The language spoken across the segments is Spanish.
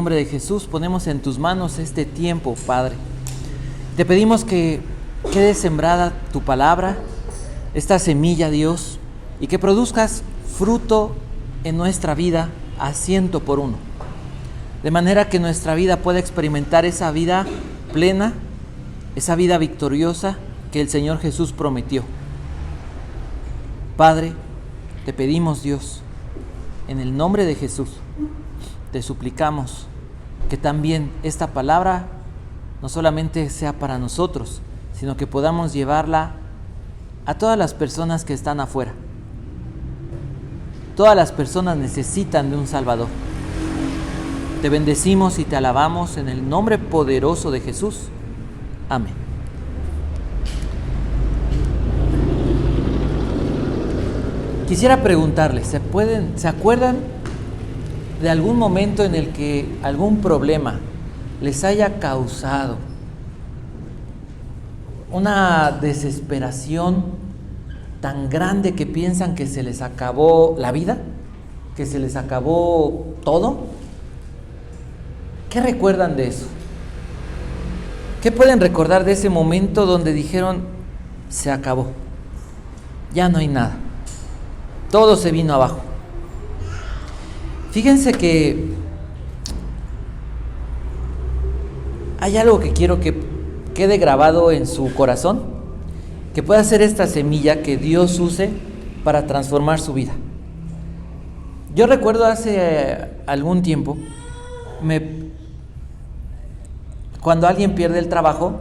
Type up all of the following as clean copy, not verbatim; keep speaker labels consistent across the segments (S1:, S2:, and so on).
S1: En nombre de Jesús ponemos en tus manos este tiempo, Padre. Te pedimos que quede sembrada tu palabra, esta semilla, Dios, y que produzcas fruto en nuestra vida a 100%, de manera que nuestra vida pueda experimentar esa vida plena, esa vida victoriosa que el Señor Jesús prometió. Padre, te pedimos, Dios, en el nombre de Jesús, te suplicamos que también esta palabra no solamente sea para nosotros, sino que podamos llevarla a todas las personas que están afuera. Todas las personas necesitan de un Salvador. Te bendecimos y te alabamos en el nombre poderoso de Jesús. Amén. Quisiera preguntarles, ¿se acuerdan de algún momento en el que algún problema les haya causado una desesperación tan grande que piensan que se les acabó la vida, que se les acabó todo? ¿Qué recuerdan de eso? ¿Qué pueden recordar de ese momento donde dijeron, se acabó, ya no hay nada, todo se vino abajo? Fíjense que hay algo que quiero que quede grabado en su corazón, que pueda ser esta semilla que Dios use para transformar su vida. Yo recuerdo hace algún tiempo, cuando alguien pierde el trabajo,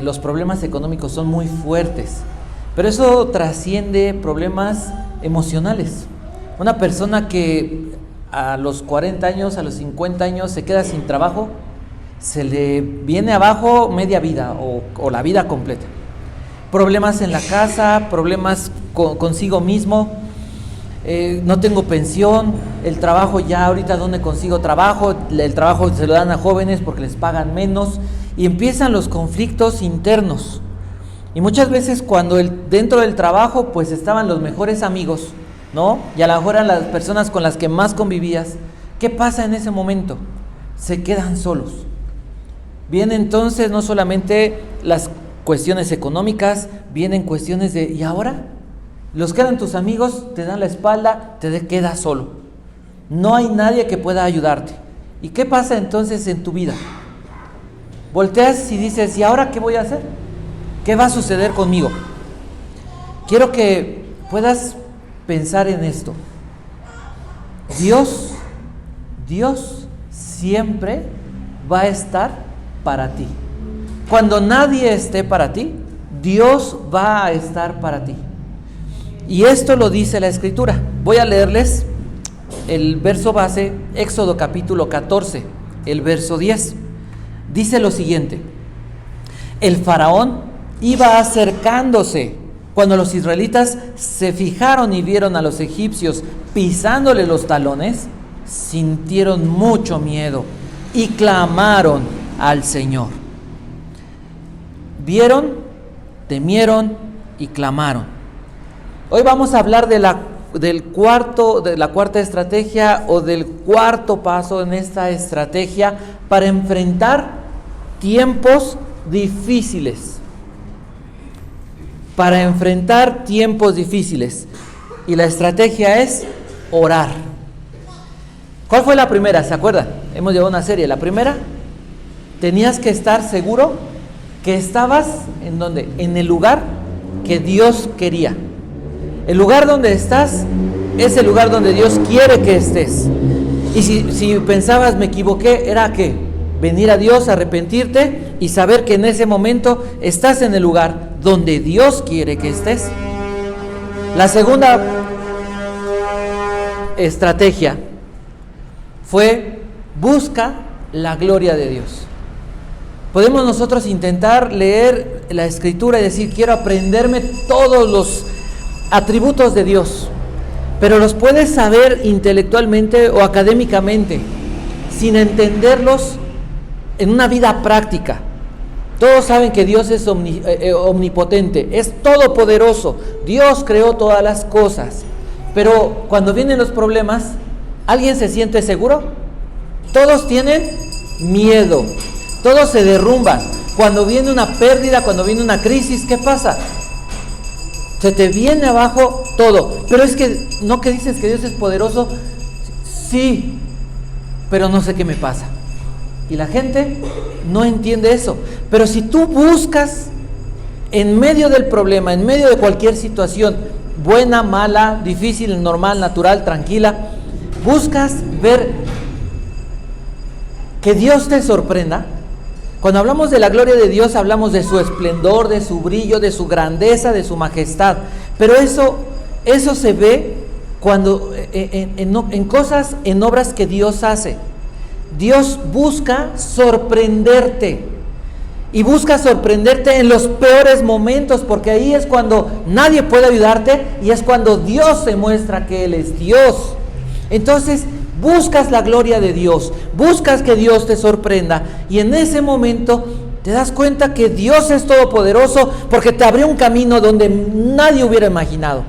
S1: los problemas económicos son muy fuertes, pero eso trasciende problemas emocionales. Una persona que a los 40 años, a los 50 años se queda sin trabajo, se le viene abajo media vida o la vida completa. Problemas en la casa, problemas consigo mismo, no tengo pensión, el trabajo ya ahorita ¿dónde consigo trabajo? El trabajo se lo dan a jóvenes porque les pagan menos y empiezan los conflictos internos. Y muchas veces cuando dentro del trabajo pues estaban los mejores amigos, ¿no? Y a lo mejor eran las personas con las que más convivías. ¿Qué pasa en ese momento? Se quedan solos. Vienen entonces no solamente las cuestiones económicas, vienen cuestiones de ¿y ahora? Los que eran tus amigos te dan la espalda, te quedas solo. No hay nadie que pueda ayudarte. ¿Y qué pasa entonces en tu vida? Volteas y dices, ¿y ahora qué voy a hacer? ¿Qué va a suceder conmigo? Quiero que puedas pensar en esto. Dios siempre va a estar para ti. Cuando nadie esté para ti, Dios va a estar para ti. Y esto lo dice la Escritura. Voy a leerles el verso base, Éxodo capítulo 14, el verso 10. Dice lo siguiente: el faraón iba acercándose. Cuando los israelitas se fijaron y vieron a los egipcios pisándole los talones, sintieron mucho miedo y clamaron al Señor. Vieron, temieron y clamaron. Hoy vamos a hablar de la cuarta estrategia o del cuarto paso en esta estrategia para enfrentar tiempos difíciles. Para enfrentar tiempos difíciles. Y la estrategia es orar. ¿Cuál fue la primera? ¿Se acuerdan? Hemos llevado una serie. La primera, tenías que estar seguro que estabas ¿en dónde? En el lugar que Dios quería. El lugar donde estás es el lugar donde Dios quiere que estés. Y si pensabas, me equivoqué, era que venir a Dios, arrepentirte y saber que en ese momento estás en el lugar donde Dios quiere que estés. La segunda estrategia fue busca la gloria de Dios. Podemos nosotros intentar leer la Escritura y decir, quiero aprenderme todos los atributos de Dios, pero los puedes saber intelectualmente o académicamente, sin entenderlos en una vida práctica. Todos saben que Dios es omnipotente, es todopoderoso. Dios creó todas las cosas. Pero cuando vienen los problemas, ¿alguien se siente seguro? Todos tienen miedo, todos se derrumban. Cuando viene una pérdida, cuando viene una crisis, ¿qué pasa? Se te viene abajo todo. Pero es que, ¿no que dices que Dios es poderoso? Sí, pero no sé qué me pasa. Y la gente no entiende eso. Pero si tú buscas en medio del problema, en medio de cualquier situación, buena, mala, difícil, normal, natural, tranquila, buscas ver que Dios te sorprenda. Cuando hablamos de la gloria de Dios, hablamos de su esplendor, de su brillo, de su grandeza, de su majestad. Pero eso se ve cuando en cosas, en obras que Dios hace. Dios busca sorprenderte. Y busca sorprenderte en los peores momentos, porque ahí es cuando nadie puede ayudarte y es cuando Dios se muestra que Él es Dios. Entonces, buscas la gloria de Dios, buscas que Dios te sorprenda y en ese momento te das cuenta que Dios es todopoderoso porque te abrió un camino donde nadie hubiera imaginado,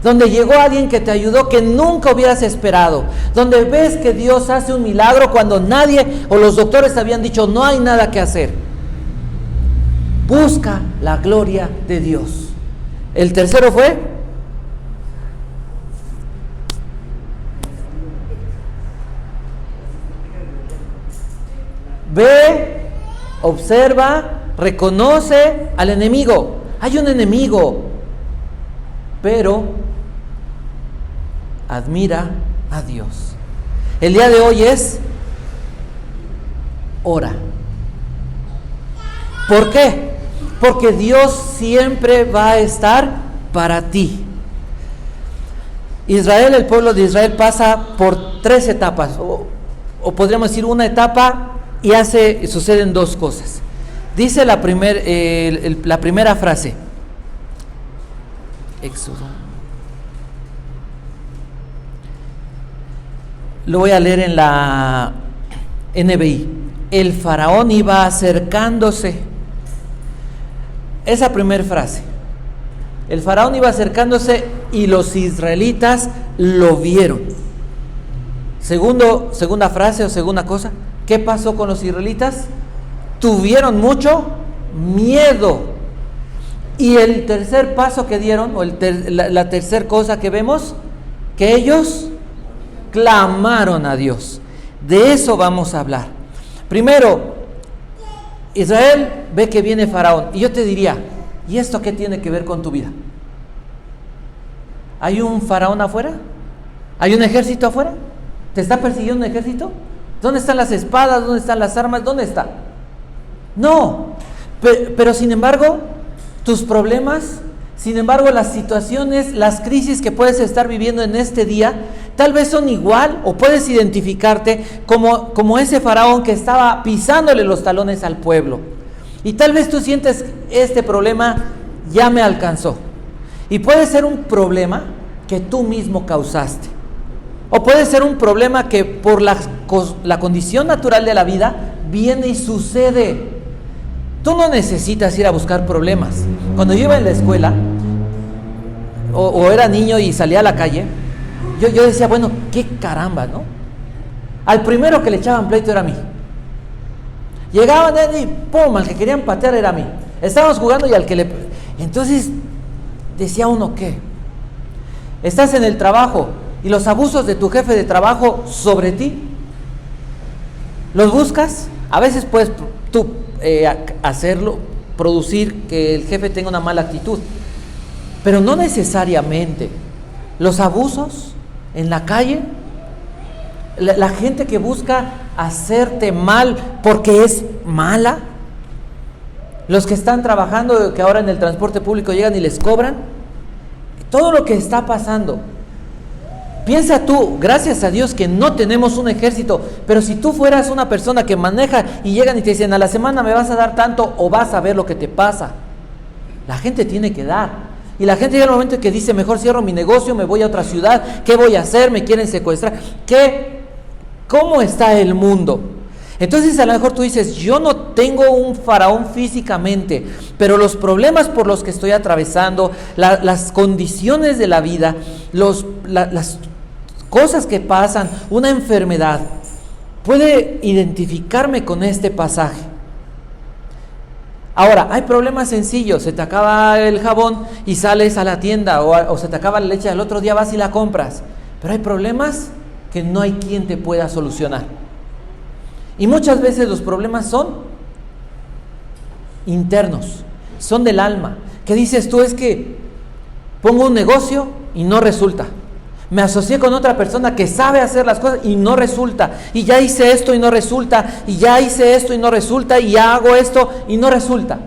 S1: donde llegó alguien que te ayudó que nunca hubieras esperado, donde ves que Dios hace un milagro cuando nadie o los doctores habían dicho no hay nada que hacer. Busca la gloria de Dios. El tercero fue ve, observa, reconoce al enemigo. Hay un enemigo, pero admira a Dios. El día de hoy es ora. ¿Por qué? Porque Dios siempre va a estar para ti. Israel, el pueblo de Israel pasa por 3 etapas, o podríamos decir una etapa y suceden 2 cosas. Dice la primera frase, Éxodo. Lo voy a leer en la NBI. El faraón iba acercándose. Esa primera frase. El faraón iba acercándose y los israelitas lo vieron. Segunda frase o segunda cosa. ¿Qué pasó con los israelitas? Tuvieron mucho miedo. Y el tercer paso que dieron, o la tercera cosa que vemos, que ellos clamaron a Dios. De eso vamos a hablar. Primero, Israel ve que viene Faraón. Y yo te diría, ¿y esto qué tiene que ver con tu vida? ¿Hay un faraón afuera? ¿Hay un ejército afuera? ¿Te está persiguiendo un ejército? ¿Dónde están las espadas? ¿Dónde están las armas? ¿Dónde está? No, pero sin embargo, tus problemas, sin embargo, las situaciones, las crisis que puedes estar viviendo en este día, tal vez son igual o puedes identificarte como ese faraón que estaba pisándole los talones al pueblo. Y tal vez tú sientes, este problema ya me alcanzó. Y puede ser un problema que tú mismo causaste. O puede ser un problema que por la condición natural de la vida viene y sucede. Tú no necesitas ir a buscar problemas. Cuando yo iba en la escuela o era niño y salía a la calle, yo decía, bueno, qué caramba, ¿no? Al primero que le echaban pleito era a mí. Llegaban y pum, al que querían patear era a mí. Estábamos jugando y al que le... Entonces decía uno, ¿qué? Estás en el trabajo y los abusos de tu jefe de trabajo sobre ti, ¿los buscas? A veces puedes tú hacerlo, producir que el jefe tenga una mala actitud, pero no necesariamente. Los abusos en la calle, la gente que busca hacerte mal porque es mala, los que están trabajando, que ahora en el transporte público llegan y les cobran, todo lo que está pasando. Piensa tú, gracias a Dios que no tenemos un ejército, pero si tú fueras una persona que maneja y llegan y te dicen a la semana me vas a dar tanto o vas a ver lo que te pasa, la gente tiene que dar. Y la gente llega al momento que dice, mejor cierro mi negocio, me voy a otra ciudad, ¿qué voy a hacer? ¿Me quieren secuestrar? ¿Cómo está el mundo? Entonces a lo mejor tú dices, yo no tengo un faraón físicamente, pero los problemas por los que estoy atravesando, las condiciones de la vida, las cosas que pasan, una enfermedad, puede identificarme con este pasaje. Ahora, hay problemas sencillos, se te acaba el jabón y sales a la tienda, o se te acaba la leche, al otro día vas y la compras. Pero hay problemas que no hay quien te pueda solucionar. Y muchas veces los problemas son internos, son del alma. ¿Qué dices tú? Es que pongo un negocio y no resulta. Me asocié con otra persona que sabe hacer las cosas y no resulta. Y ya hice esto y no resulta. Y ya hice esto y no resulta. Y ya hago esto y no resulta.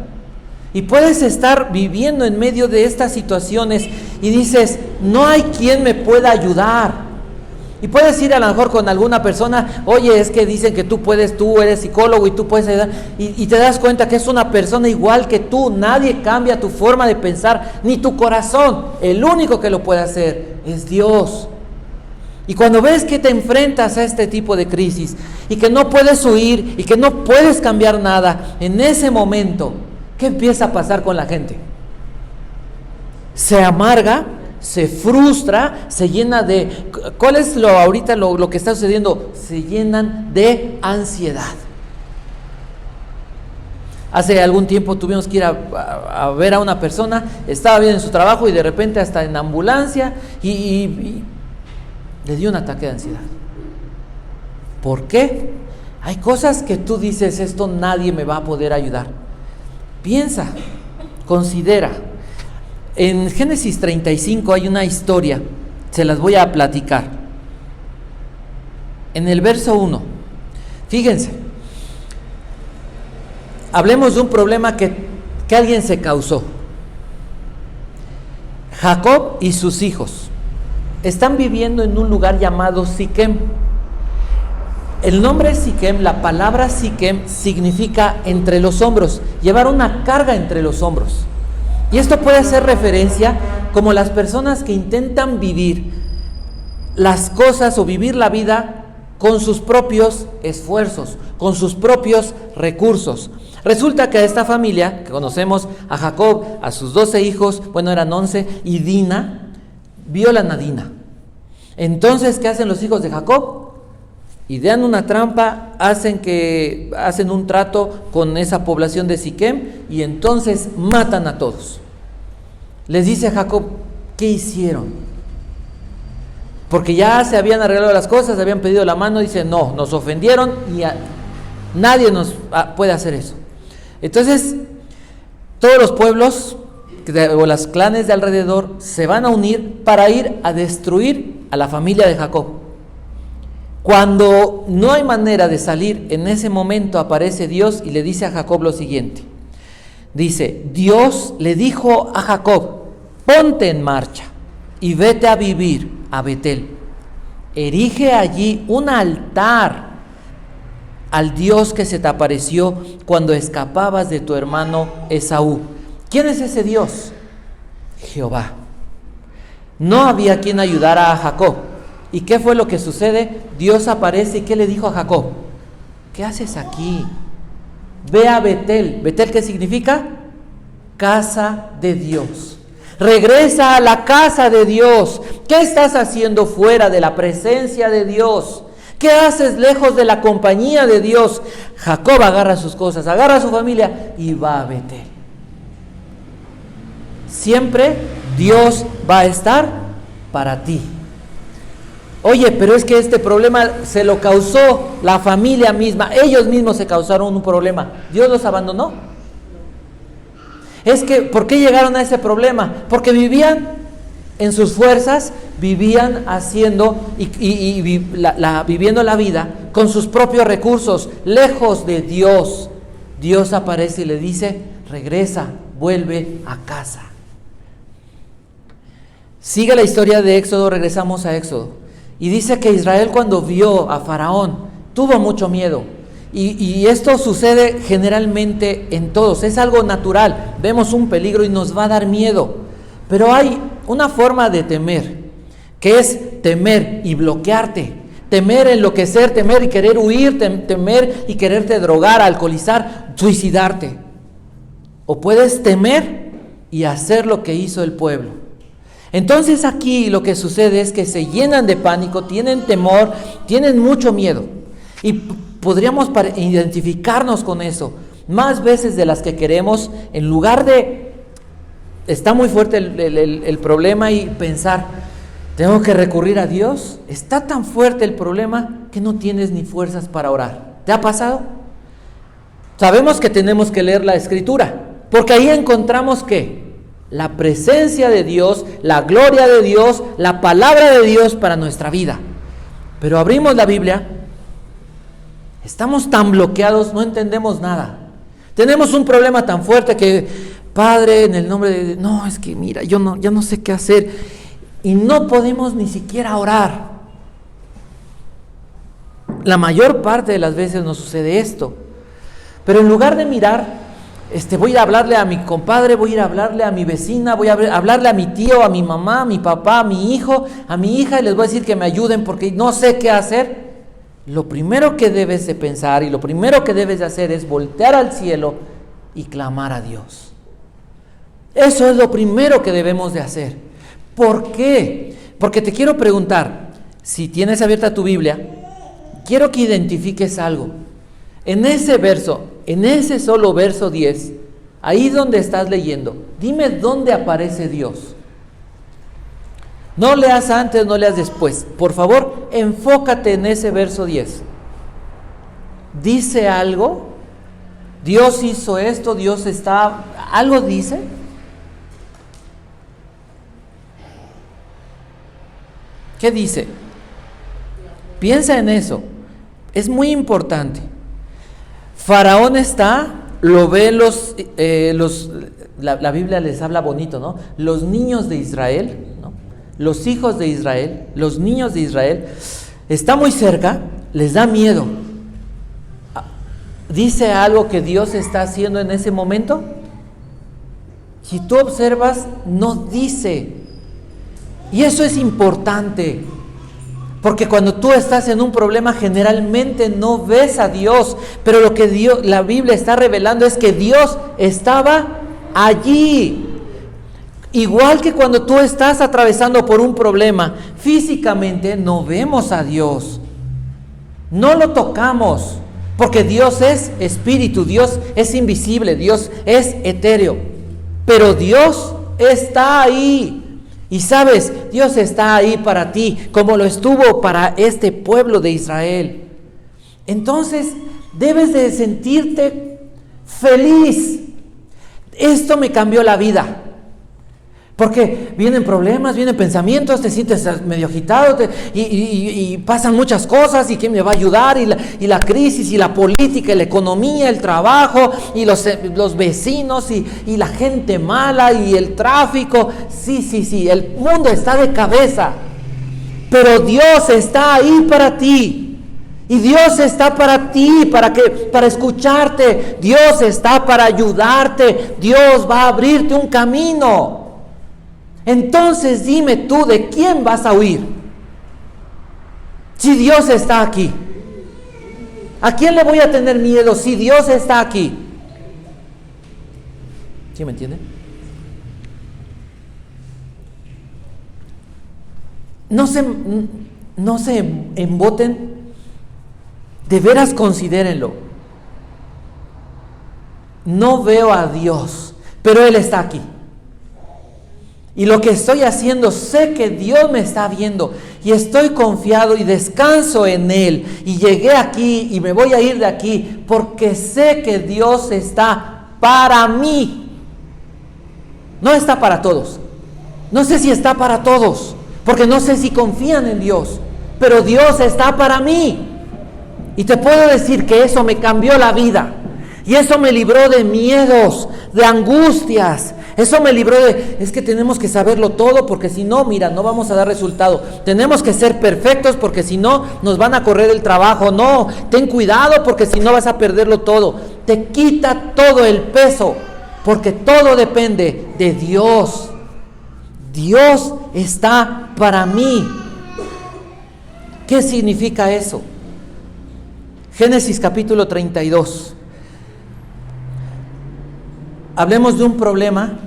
S1: Y puedes estar viviendo en medio de estas situaciones y dices, no hay quien me pueda ayudar. Y puedes ir a lo mejor con alguna persona, oye, es que dicen que tú eres psicólogo y tú puedes ayudar, y te das cuenta que es una persona igual que tú. Nadie cambia tu forma de pensar, ni tu corazón. El único que lo puede hacer es Dios. Y cuando ves que te enfrentas a este tipo de crisis y que no puedes huir y que no puedes cambiar nada, en ese momento, ¿qué empieza a pasar con la gente? Se amarga, se frustra, se llena de... ¿Cuál es ahorita lo que está sucediendo? Se llenan de ansiedad. Hace algún tiempo tuvimos que ir a ver a una persona, estaba bien en su trabajo y de repente hasta en ambulancia y le dio un ataque de ansiedad. ¿Por qué? Hay cosas que tú dices, esto nadie me va a poder ayudar. Piensa, considera. En Génesis 35 hay una historia, se las voy a platicar. En el verso 1, fíjense, hablemos de un problema que alguien se causó. Jacob y sus hijos están viviendo en un lugar llamado Siquem. El nombre Siquem, la palabra Siquem significa entre los hombros, llevar una carga entre los hombros. Y esto puede hacer referencia como las personas que intentan vivir las cosas o vivir la vida con sus propios esfuerzos, con sus propios recursos. Resulta que a esta familia, que conocemos a Jacob, a sus 12 hijos, bueno, eran 11, y Dina, violan a Dina. Entonces, ¿qué hacen los hijos de Jacob? Idean una trampa, hacen un trato con esa población de Siquem y entonces matan a todos. Les dice Jacob, ¿qué hicieron? Porque ya se habían arreglado las cosas, habían pedido la mano, dice, no, nos ofendieron y nadie nos puede hacer eso. Entonces, todos los pueblos o los clanes de alrededor se van a unir para ir a destruir a la familia de Jacob. Cuando no hay manera de salir, en ese momento aparece Dios y le dice a Jacob lo siguiente. Dice, Dios le dijo a Jacob, ponte en marcha y vete a vivir a Betel. Erige allí un altar al Dios que se te apareció cuando escapabas de tu hermano Esaú. ¿Quién es ese Dios? Jehová. No había quien ayudara a Jacob. ¿Y qué fue lo que sucede? Dios aparece y ¿qué le dijo a Jacob? ¿Qué haces aquí? Ve a Betel. ¿Betel qué significa? Casa de Dios. Regresa a la casa de Dios. ¿Qué estás haciendo fuera de la presencia de Dios? ¿Qué haces lejos de la compañía de Dios? Jacob agarra sus cosas, agarra a su familia y va a Betel. Siempre Dios va a estar para ti. Oye, pero es que este problema se lo causó la familia misma, ellos mismos se causaron un problema. ¿Dios los abandonó? Es que, ¿por qué llegaron a ese problema? Porque vivían en sus fuerzas, vivían haciendo viviendo la vida con sus propios recursos, lejos de Dios. Dios aparece y le dice, regresa, vuelve a casa. Sigue la historia de Éxodo, regresamos a Éxodo. Y dice que Israel cuando vio a Faraón tuvo mucho miedo. Y esto sucede generalmente en todos, es algo natural. Vemos un peligro y nos va a dar miedo. Pero hay una forma de temer, que es temer y bloquearte. Temer, enloquecer, temer y querer huir, temer y quererte drogar, alcoholizar, suicidarte. O puedes temer y hacer lo que hizo el pueblo. Entonces aquí lo que sucede es que se llenan de pánico, tienen temor, tienen mucho miedo. Y podríamos identificarnos con eso más veces de las que queremos, en lugar de, está muy fuerte el problema y pensar, tengo que recurrir a Dios. Está tan fuerte el problema que no tienes ni fuerzas para orar. ¿Te ha pasado? Sabemos que tenemos que leer la Escritura, porque ahí encontramos que la presencia de Dios, la gloria de Dios, la palabra de Dios para nuestra vida. Pero abrimos la Biblia, estamos tan bloqueados, no entendemos nada. Tenemos un problema tan fuerte que, Padre, en el nombre de Dios, no, es que mira, ya no sé qué hacer. Y no podemos ni siquiera orar. La mayor parte de las veces nos sucede esto. Pero en lugar de mirar, voy a ir a hablarle a mi compadre, voy a ir a hablarle a mi vecina, voy a hablarle a mi tío, a mi mamá, a mi papá, a mi hijo, a mi hija, y les voy a decir que me ayuden porque no sé qué hacer. Lo primero que debes de pensar y lo primero que debes de hacer es voltear al cielo y clamar a Dios. Eso es lo primero que debemos de hacer. ¿Por qué? Porque te quiero preguntar, si tienes abierta tu Biblia, quiero que identifiques algo. En ese verso, en ese solo verso 10, ahí donde estás leyendo, dime dónde aparece Dios. No leas antes, no leas después. Por favor, enfócate en ese verso 10. ¿Dice algo? ¿Dios hizo esto? ¿Dios está...? ¿Algo dice? ¿Qué dice? Piensa en eso. Es muy importante. Faraón está, lo ve la Biblia les habla bonito, ¿no? Los niños de Israel, ¿no? Los hijos de Israel, los niños de Israel, está muy cerca, les da miedo. ¿Dice algo que Dios está haciendo en ese momento? Si tú observas, no dice. Y eso es importante. Porque cuando tú estás en un problema generalmente no ves a Dios, pero lo que la Biblia está revelando es que Dios estaba allí. Igual que cuando tú estás atravesando por un problema, físicamente no vemos a Dios, no lo tocamos, porque Dios es espíritu, Dios es invisible, Dios es etéreo, pero Dios está ahí. Y sabes, Dios está ahí para ti, como lo estuvo para este pueblo de Israel. Entonces, debes de sentirte feliz. Esto me cambió la vida. Porque vienen problemas, vienen pensamientos, te sientes medio agitado y pasan muchas cosas. ¿Y quién me va a ayudar? Y la crisis, y la política, y la economía, el trabajo, y los vecinos, y la gente mala, y el tráfico. Sí, el mundo está de cabeza. Pero Dios está ahí para ti. Y Dios está para ti, para escucharte. Dios está para ayudarte. Dios va a abrirte un camino. Entonces dime tú, ¿de quién vas a huir? Si Dios está aquí, ¿a quién le voy a tener miedo si Dios está aquí? ¿Sí me entienden? No se emboten, de veras considérenlo. No veo a Dios, pero Él está aquí. Y lo que estoy haciendo, sé que Dios me está viendo y estoy confiado y descanso en Él. Y llegué aquí y me voy a ir de aquí porque sé que Dios está para mí. No está para todos. No sé si está para todos, porque no sé si confían en Dios. Pero Dios está para mí. Y te puedo decir que eso me cambió la vida. Y eso me libró de miedos, de angustias. Eso me libró es que tenemos que saberlo todo, porque si no, mira, no vamos a dar resultado. Tenemos que ser perfectos, porque si no, nos van a correr el trabajo. No, ten cuidado, porque si no vas a perderlo todo. Te quita todo el peso, porque todo depende de Dios. Dios está para mí. ¿Qué significa eso? Génesis capítulo 32. Hablemos de un problema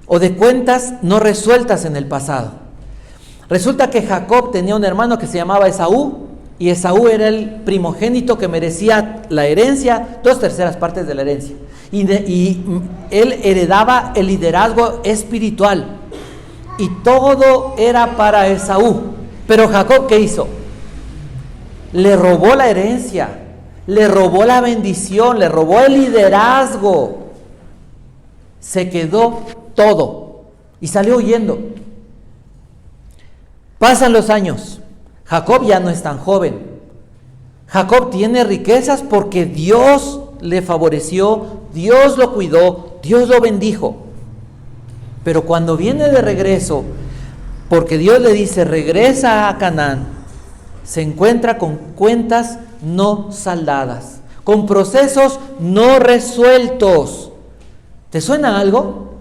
S1: o de cuentas no resueltas en el pasado. Resulta que Jacob tenía un hermano que se llamaba Esaú y Esaú era el primogénito que merecía la herencia, 2/3 partes de la herencia. Y él heredaba el liderazgo espiritual. Y todo era para Esaú. Pero Jacob, ¿qué hizo? Le robó la herencia, le robó la bendición, le robó el liderazgo. Se quedó todo y salió huyendo. Pasan los años. Jacob ya no es tan joven. Jacob tiene riquezas porque Dios le favoreció, Dios lo cuidó, Dios lo bendijo. Pero cuando viene de regreso, porque Dios le dice, regresa a Canaán, se encuentra con cuentas no saldadas, con procesos no resueltos. ¿Te suena algo?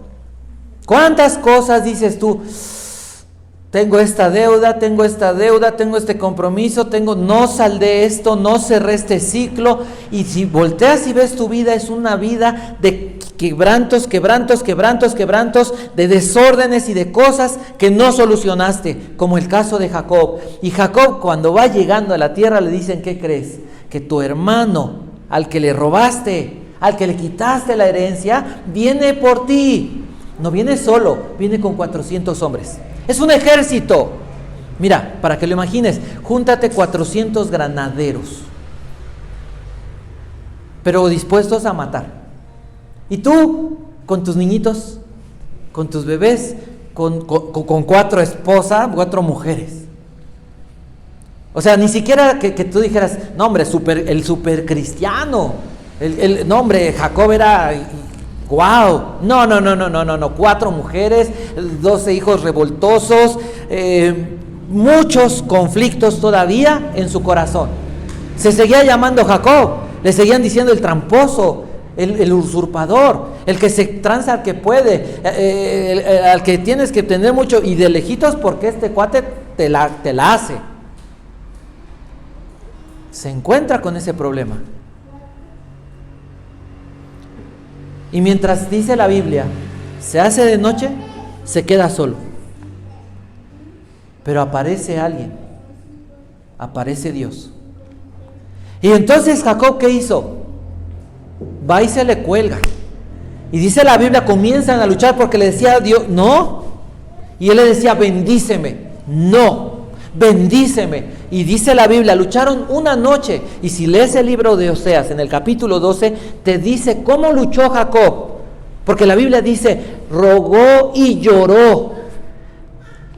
S1: ¿Cuántas cosas dices tú? Tengo esta deuda, tengo este compromiso, no saldé esto, no cerré este ciclo. Y si volteas y ves tu vida, es una vida de quebrantos, de desórdenes y de cosas que no solucionaste, como el caso de Jacob. Y Jacob, cuando va llegando a la tierra, le dicen, ¿qué crees? Que tu hermano, al que le robaste, al que le quitaste la herencia, viene por ti. No viene solo, viene con 400 hombres. Es un ejército. Mira, para que lo imagines, júntate 400 granaderos, pero dispuestos a matar. Y tú, con tus niñitos, con tus bebés, con 4 esposas, 4 mujeres. O sea, ni siquiera que tú dijeras, no hombre, el super cristiano, no hombre, Jacob era... ¡Wow! No. 4 mujeres, 12 hijos revoltosos, muchos conflictos todavía en su corazón. Se seguía llamando Jacob, le seguían diciendo el tramposo, el usurpador, el que se tranza al que puede, al que tienes que tener mucho, y de lejitos porque este cuate te la hace. Se encuentra con ese problema. Y mientras dice la Biblia, se hace de noche, se queda solo. Pero aparece alguien, aparece Dios. Y entonces Jacob, ¿qué hizo? Va y se le cuelga. Y dice la Biblia, comienzan a luchar porque le decía a Dios, no. Y él le decía, bendíceme. No, bendíceme. Y dice la Biblia, lucharon una noche. Y si lees el libro de Oseas, en el capítulo 12, te dice cómo luchó Jacob. Porque la Biblia dice, rogó y lloró.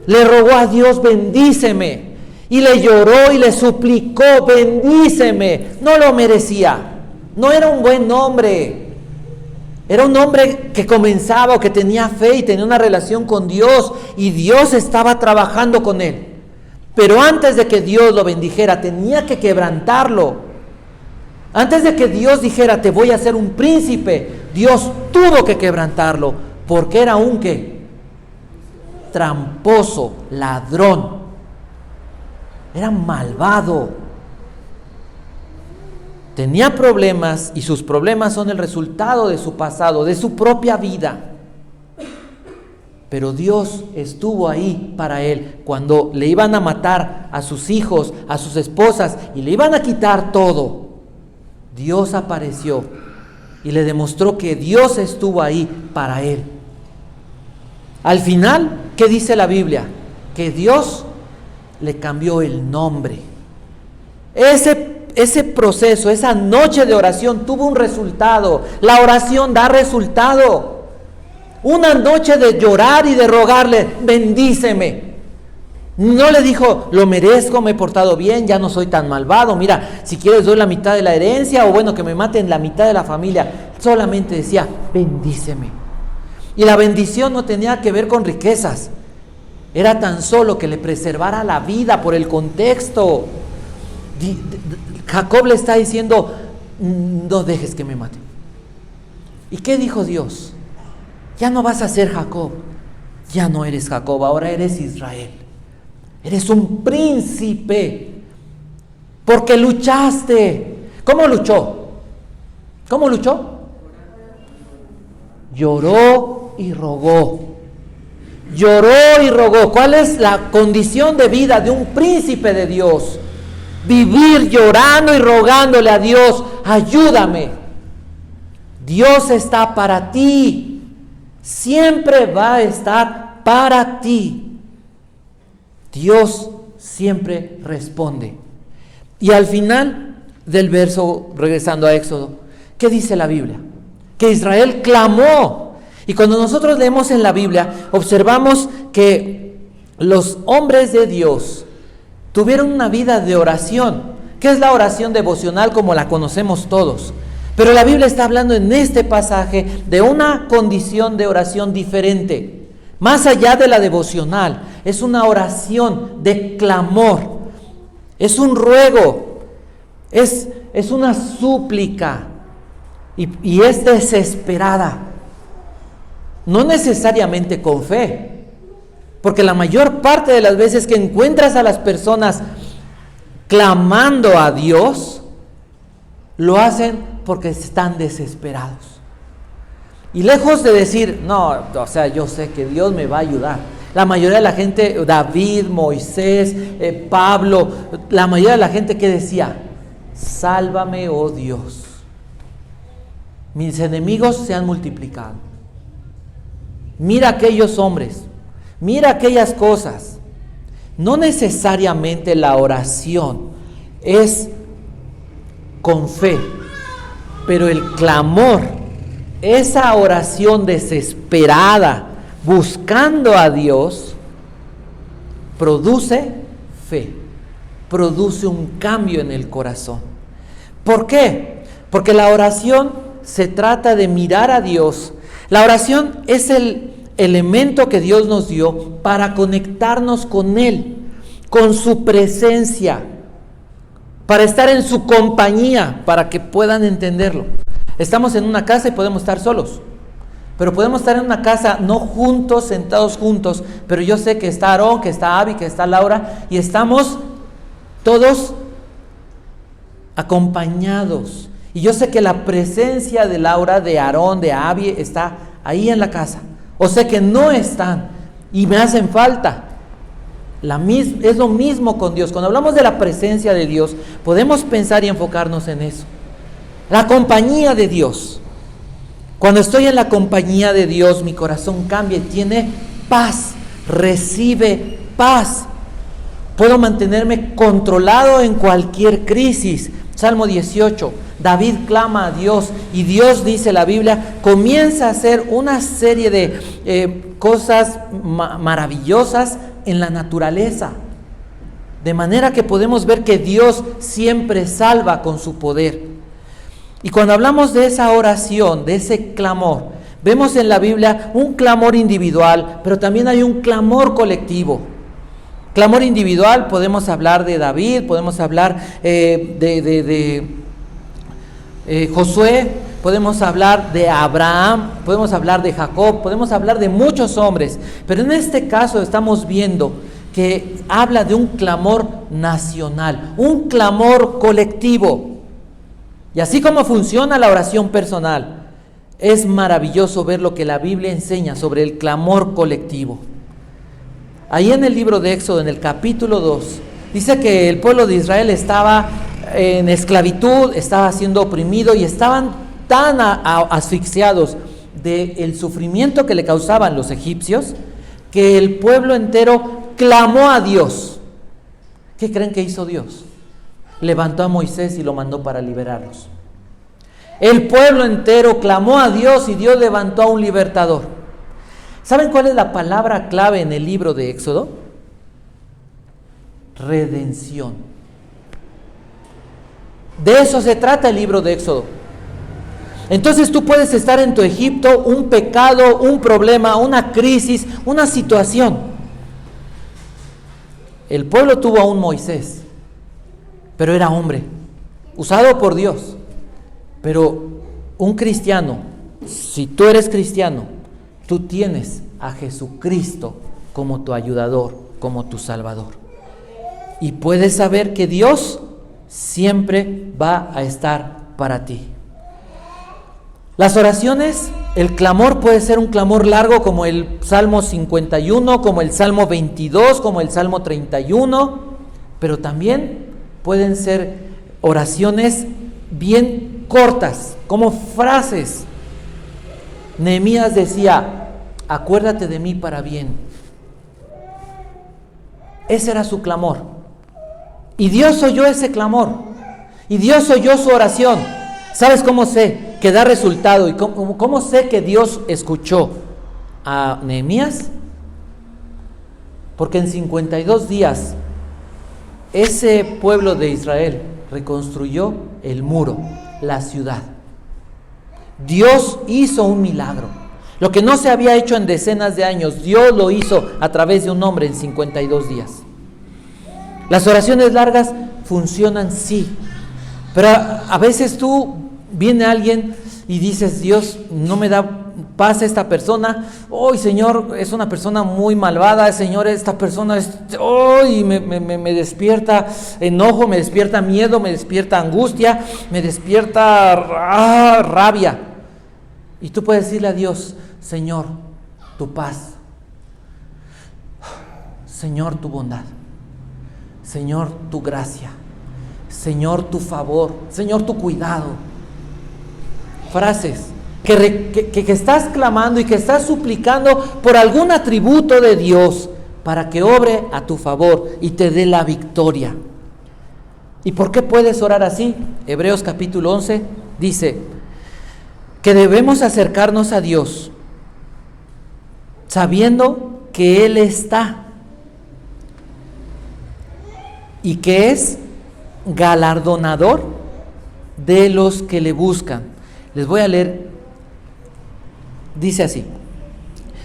S1: Le rogó a Dios, bendíceme. Y le lloró y le suplicó, bendíceme. No lo merecía. No era un buen hombre. Era un hombre que comenzaba o que tenía fe y tenía una relación con Dios. Y Dios estaba trabajando con él. Pero antes de que Dios lo bendijera, tenía que quebrantarlo. Antes de que Dios dijera, te voy a hacer un príncipe, Dios tuvo que quebrantarlo, porque era un ¿qué? Tramposo, ladrón. Era malvado. Tenía problemas, y sus problemas son el resultado de su pasado, de su propia vida. Pero Dios estuvo ahí para él cuando le iban a matar a sus hijos, a sus esposas, y le iban a quitar todo. Dios apareció y le demostró que Dios estuvo ahí para él. Al final, ¿qué dice la Biblia? Que Dios le cambió el nombre. Ese proceso, esa noche de oración tuvo un resultado. La oración da resultado. Una noche de llorar y de rogarle, bendíceme. No le dijo, lo merezco, me he portado bien, ya no soy tan malvado, mira, si quieres doy la mitad de la herencia, o bueno, que me maten la mitad de la familia. Solamente decía, bendíceme. Y la bendición no tenía que ver con riquezas, era tan solo que le preservara la vida por el contexto. Jacob le está diciendo, no dejes que me maten. ¿Y qué dijo Dios? Ya no vas a ser Jacob, ya no eres Jacob, ahora eres Israel. Eres un príncipe, porque luchaste. ¿Cómo luchó? ¿Cómo luchó? Lloró y rogó. Lloró y rogó. ¿Cuál es la condición de vida de un príncipe de Dios? vivir llorando y rogándole a Dios, ayúdame. Dios está para ti, siempre va a estar para ti. Dios siempre responde. Y al final del verso, regresando a Éxodo, ¿qué dice la Biblia? Que Israel clamó. Y cuando nosotros leemos en la Biblia, observamos que los hombres de Dios tuvieron una vida de oración. ¿Qué es la oración devocional como la conocemos todos? Pero la Biblia está hablando en este pasaje de una condición de oración diferente. Más allá de la devocional, es una oración de clamor. Es un ruego. Es una súplica. Y es desesperada. No necesariamente con fe. Porque la mayor parte de las veces que encuentras a las personas clamando a Dios, lo hacen porque están desesperados. Y lejos de decir, no, o sea, yo sé que Dios me va a ayudar. La mayoría de la gente, David, Moisés, Pablo, la mayoría de la gente que decía, sálvame, oh Dios. Mis enemigos se han multiplicado. Mira aquellos hombres. Mira aquellas cosas. No necesariamente la oración es con fe, pero el clamor, esa oración desesperada, buscando a Dios, produce fe, produce un cambio en el corazón. ¿Por qué? Porque la oración se trata de mirar a Dios. La oración es el elemento que Dios nos dio para conectarnos con Él, con su presencia, para estar en su compañía, para que puedan entenderlo. Estamos en una casa y podemos estar solos, pero podemos estar en una casa no juntos, sentados juntos, pero yo sé que está Aarón, que está Abby, que está Laura, y estamos todos acompañados. Y yo sé que la presencia de Laura, de Aarón, de Abby está ahí en la casa. O sé que no están y me hacen falta. Es lo mismo con Dios. Cuando hablamos de la presencia de Dios, podemos pensar y enfocarnos en eso. La compañía de Dios. Cuando estoy en la compañía de Dios, mi corazón cambia y tiene paz. Recibe paz. Puedo mantenerme controlado en cualquier crisis. Salmo 18. David clama a Dios y Dios, dice la Biblia, comienza a hacer una serie de cosas maravillosas en la naturaleza. De manera que podemos ver que Dios siempre salva con su poder. Y cuando hablamos de esa oración, de ese clamor, vemos en la Biblia un clamor individual, pero también hay un clamor colectivo. Clamor individual, podemos hablar de David, podemos hablar de Josué, podemos hablar de Abraham, podemos hablar de Jacob, podemos hablar de muchos hombres, pero en este caso estamos viendo que habla de un clamor nacional, un clamor colectivo. Y así como funciona la oración personal, es maravilloso ver lo que la Biblia enseña sobre el clamor colectivo. Ahí en el libro de Éxodo, en el capítulo 2, dice que el pueblo de Israel estaba en esclavitud, estaba siendo oprimido y estaban tan asfixiados del sufrimiento que le causaban los egipcios, que el pueblo entero clamó a Dios. ¿Qué creen que hizo Dios? Levantó a Moisés y lo mandó para liberarlos. El pueblo entero clamó a Dios y Dios levantó a un libertador. ¿Saben cuál es la palabra clave en el libro de Éxodo? Redención. De eso se trata el libro de Éxodo. Entonces tú puedes estar en tu Egipto, un pecado, un problema, una crisis, una situación. El pueblo tuvo a un Moisés, pero era hombre, usado por Dios. Pero un cristiano, si tú eres cristiano, tú tienes a Jesucristo como tu ayudador, como tu salvador. Y puedes saber que Dios siempre va a estar para ti. Las oraciones, el clamor puede ser un clamor largo como el Salmo 51, como el Salmo 22, como el Salmo 31, pero también pueden ser oraciones bien cortas, como frases. Nehemías decía: acuérdate de mí para bien. Ese era su clamor. Y Dios oyó ese clamor. Y Dios oyó su oración. ¿Sabes cómo sé que da resultado? ¿Y cómo sé que Dios escuchó a Nehemías? Porque en 52 días ese pueblo de Israel reconstruyó el muro, la ciudad. Dios hizo un milagro. Lo que no se había hecho en decenas de años, Dios lo hizo a través de un hombre en 52 días. Las oraciones largas funcionan, sí, pero a veces viene alguien y dices: Dios, no me da paz esta persona. Hoy, Señor, es una persona muy malvada. Señor, esta persona hoy me despierta enojo, me despierta miedo, me despierta angustia, me despierta rabia. Y tú puedes decirle a Dios: Señor, tu paz, Señor, tu bondad, Señor, tu gracia, Señor, tu favor, Señor, tu cuidado. Frases que estás clamando y que estás suplicando por algún atributo de Dios para que obre a tu favor y te dé la victoria. ¿Y por qué puedes orar así? Hebreos capítulo 11 dice que debemos acercarnos a Dios sabiendo que Él está y que es galardonador de los que le buscan. Les voy a leer. Dice así: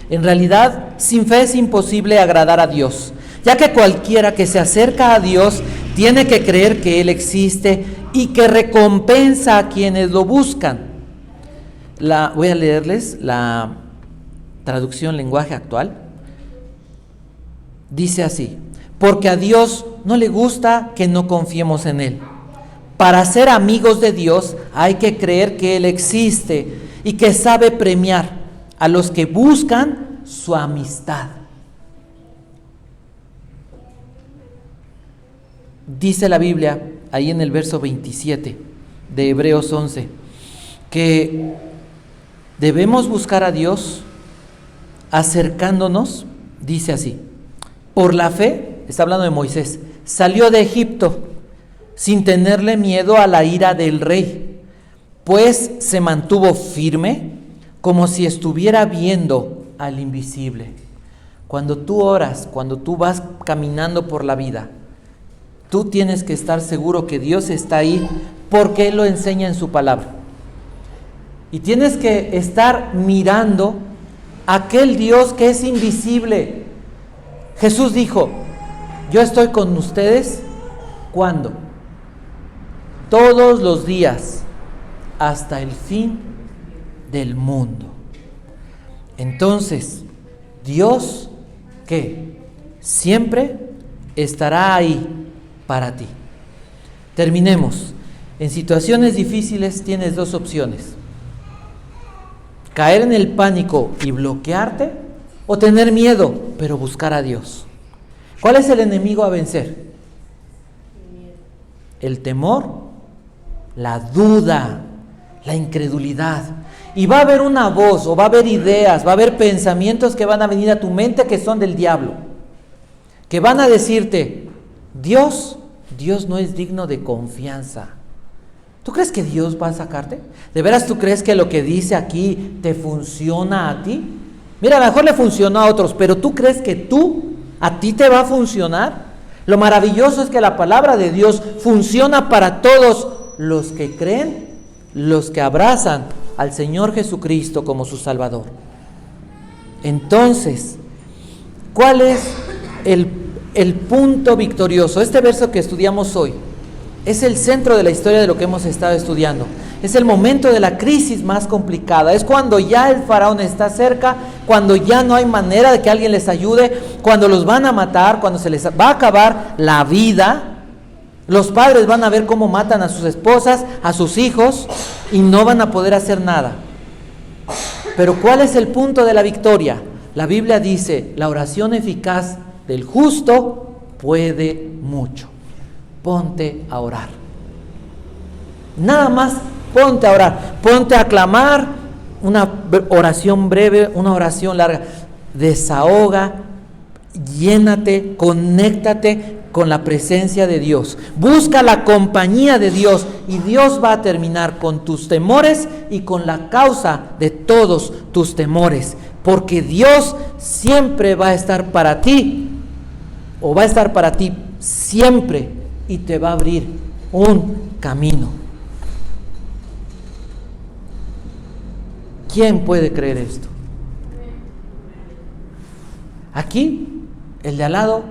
S1: en realidad, sin fe es imposible agradar a Dios, ya que cualquiera que se acerca a Dios tiene que creer que Él existe y que recompensa a quienes lo buscan. Voy a leerles la traducción lenguaje actual. Dice así: porque a Dios no le gusta que no confiemos en Él. Para ser amigos de Dios hay que creer que Él existe y que sabe premiar a los que buscan su amistad. Dice la Biblia, ahí en el verso 27 de Hebreos 11, que debemos buscar a Dios acercándonos, dice así: por la fe, está hablando de Moisés, salió de Egipto sin tenerle miedo a la ira del rey, pues se mantuvo firme como si estuviera viendo al invisible. Cuando tú oras, cuando tú vas caminando por la vida, tú tienes que estar seguro que Dios está ahí porque Él lo enseña en su palabra. Y tienes que estar mirando a aquel Dios que es invisible. Jesús dijo: yo estoy con ustedes, ¿cuándo? Todos los días, hasta el fin del mundo. Entonces, Dios, ¿qué? Siempre estará ahí para ti. Terminemos. En situaciones difíciles tienes dos opciones: caer en el pánico y bloquearte, o tener miedo, pero buscar a Dios. ¿Cuál es el enemigo a vencer? El temor, la duda, la incredulidad. Y va a haber una voz, o va a haber ideas, va a haber pensamientos que van a venir a tu mente que son del diablo, que van a decirte: Dios no es digno de confianza. ¿Tú crees que Dios va a sacarte? ¿De veras tú crees que lo que dice aquí te funciona a ti? Mira, a lo mejor le funcionó a otros, pero ¿tú crees que a ti te va a funcionar? Lo maravilloso es que la palabra de Dios funciona para todos los que creen, los que abrazan al Señor Jesucristo como su Salvador. Entonces, ¿cuál es el punto victorioso? Este verso que estudiamos hoy es el centro de la historia de lo que hemos estado estudiando. Es el momento de la crisis más complicada. Es cuando ya el faraón está cerca, cuando ya no hay manera de que alguien les ayude, cuando los van a matar, cuando se les va a acabar la vida. Los padres van a ver cómo matan a sus esposas, a sus hijos, y no van a poder hacer nada. Pero ¿cuál es el punto de la victoria? La Biblia dice: la oración eficaz del justo puede mucho. ponte a orar. Nada más ponte a orar, ponte a clamar, una oración breve, una oración larga. Desahoga, llénate, conéctate con la presencia de Dios. Busca la compañía de Dios y Dios va a terminar con tus temores y con la causa de todos tus temores. Porque Dios siempre va a estar para ti, o va a estar para ti siempre, y te va a abrir un camino. ¿Quién puede creer esto? Aquí, el de al lado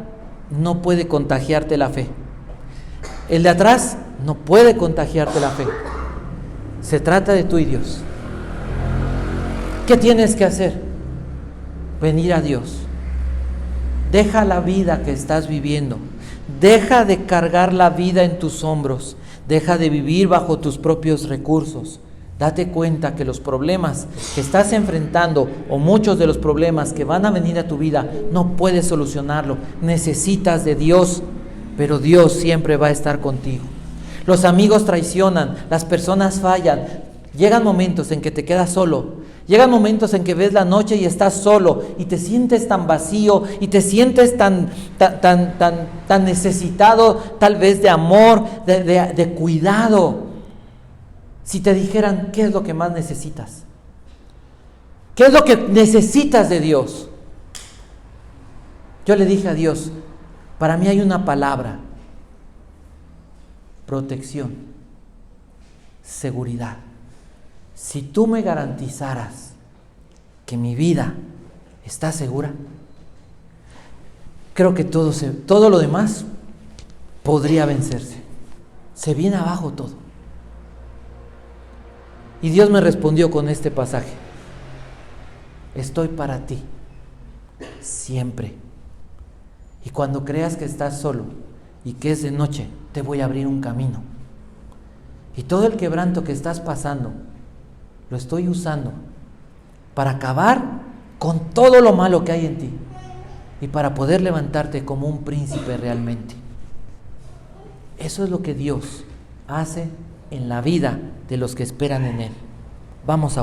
S1: no puede contagiarte la fe. El de atrás no puede contagiarte la fe. Se trata de tú y Dios. ¿Qué tienes que hacer? Venir a Dios. Deja la vida que estás viviendo. Deja de cargar la vida en tus hombros. Deja de vivir bajo tus propios recursos. Date cuenta que los problemas que estás enfrentando, o muchos de los problemas que van a venir a tu vida, no puedes solucionarlo. Necesitas de Dios, pero Dios siempre va a estar contigo. Los amigos traicionan, las personas fallan. Llegan momentos en que te quedas solo. Llegan momentos en que ves la noche y estás solo y te sientes tan vacío y te sientes tan necesitado, tal vez de amor, de cuidado. Si te dijeran, ¿qué es lo que más necesitas? ¿Qué es lo que necesitas de Dios? Yo le dije a Dios, para mí hay una palabra: protección, seguridad. Si tú me garantizaras que mi vida está segura, creo que todo lo demás podría vencerse. Se viene abajo todo. Y Dios me respondió con este pasaje: estoy para ti, siempre. Y cuando creas que estás solo y que es de noche, te voy a abrir un camino. Y todo el quebranto que estás pasando, lo estoy usando para acabar con todo lo malo que hay en ti y para poder levantarte como un príncipe realmente. Eso es lo que Dios hace en la vida de los que esperan en Él. Vamos a